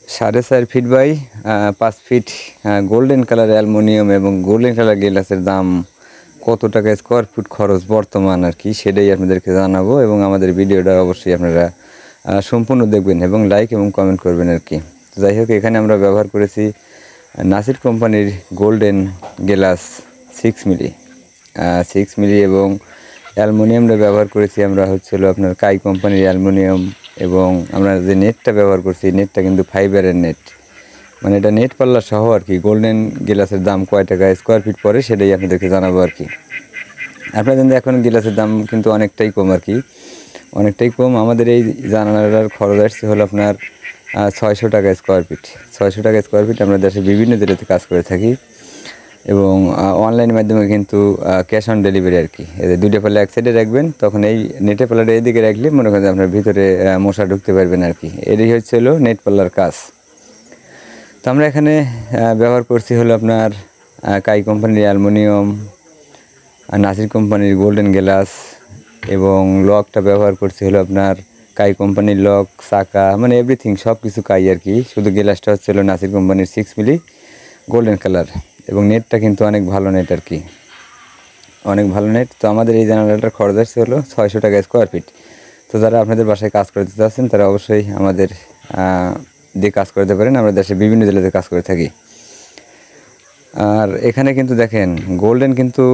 4.5 feet by 5 feet golden colour aluminium এবং golden colour গ্লাসের দাম কত টাকা স্কোয়ার ফুট খরচ বর্তমান আর কি, সেটাই আপনাদেরকে জানাবো। এবং আমাদের ভিডিওটা অবশ্যই আপনারা সম্পূর্ণ দেখবেন এবং লাইক এবং কমেন্ট করবেন আর কি। যাই হোক, এখানে আমরা ব্যবহার করেছি নাসির কোম্পানির গোল্ডেন গ্লাস 6 মিলি এবং অ্যালুমিনিয়ামটা ব্যবহার করেছি আমরা আপনার কাই কোম্পানির অ্যালুমিনিয়াম। এবং আমরা যে নেটটা ব্যবহার করছি, নেটটা কিন্তু ফাইবারের নেট, মানে এটা নেট পাল্লা সহ আর কি। গোল্ডেন গ্লাসের দাম কয় টাকা স্কোয়ার ফিট পরে সেটাই আপনাদেরকে জানাবো আর কি। আপনারা জানেন এখন গ্লাসের দাম কিন্তু অনেকটাই কম আর কি, অনেকটাই কম। আমাদের এই জানালার খরচ আসছে আপনার 600 টাকা স্কোয়ার ফিট। 600 টাকা স্কোয়ার ফিট। আমরা দেশের বিভিন্ন জেলাতে কাজ করে থাকি এবং অনলাইনের মাধ্যমে কিন্তু ক্যাশ অন ডেলিভারি আর কি। এদের দুইটা পাল্লা এক সাইডে রাখবেন, তখন এই নেটের পাল্লাটা এদিকে রাখলে মনে করেন আপনার ভিতরে মশা ঢুকতে পারবেন আর কি। এটাই হলো নেট পাল্লার কাজ। তো আমরা এখানে ব্যবহার করছি আপনার কাই কোম্পানির অ্যালুমিনিয়াম, নাসির কোম্পানির গোল্ডেন গ্লাস এবং লকটা ব্যবহার করছি আপনার কাই কোম্পানির লক, চাকা, মানে এভরিথিং সব কিছু কাই আর কি। শুধু গ্লাসটা নাসির কোম্পানির 6 মিলি গোল্ডেন কালার। এবং নেটটা কিন্তু অনেক ভালো নেট আর কি, অনেক ভালো নেট। তো আমাদের এই জানালাটার খরচ আসছে 600 টাকা স্কোয়ার ফিট। তো যারা আপনাদের বাসায় কাজ করতে চাচ্ছেন তারা অবশ্যই আমাদের দিয়ে কাজ করতে পারেন। আমরা দেশের বিভিন্ন জেলাতে কাজ করে থাকি। আর এখানে কিন্তু দেখেন গোল্ডেন কিন্তু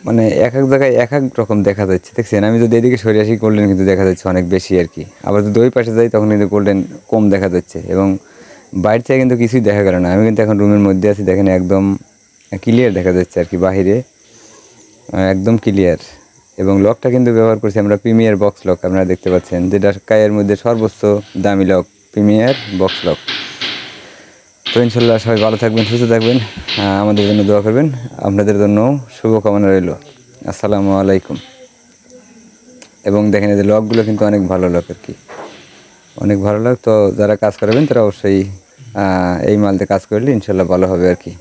মানে এক এক জায়গায় এক এক রকম দেখা যাচ্ছে, দেখছেন? আমি যদি এদিকে সরে আসি গোল্ডেন কিন্তু দেখা যাচ্ছে অনেক বেশি আর কি। আবার যদি ওই পাশে যাই তখন কিন্তু গোল্ডেন কম দেখা যাচ্ছে এবং বাইরে থেকে কিন্তু কিছুই দেখা গেল না। আমি কিন্তু এখন রুমের মধ্যে আছি, দেখেন একদম ক্লিয়ার দেখা যাচ্ছে আর কি, বাহিরে একদম ক্লিয়ার। এবং লকটা কিন্তু ব্যবহার করছি আমরা প্রিমিয়ার বক্স লক, আপনারা দেখতে পাচ্ছেন, যেটা কাইয়ের মধ্যে সর্বোচ্চ দামি লক, প্রিমিয়ার বক্স লক। তো ইনশাল্লাহ সবাই ভালো থাকবেন, সুস্থ থাকবেন, আমাদের জন্য দোয়া করবেন। আপনাদের জন্য শুভকামনা রইল। আসসালামু আলাইকুম। এবং দেখেন এই যে লকগুলো কিন্তু অনেক ভালো লক আর কি, অনেক ভালো লক। তো যারা কাজ করবেন তারা অবশ্যই এই মাল দিয়ে কাজ করলে ইনশাল্লাহ ভালো হবে আর কি।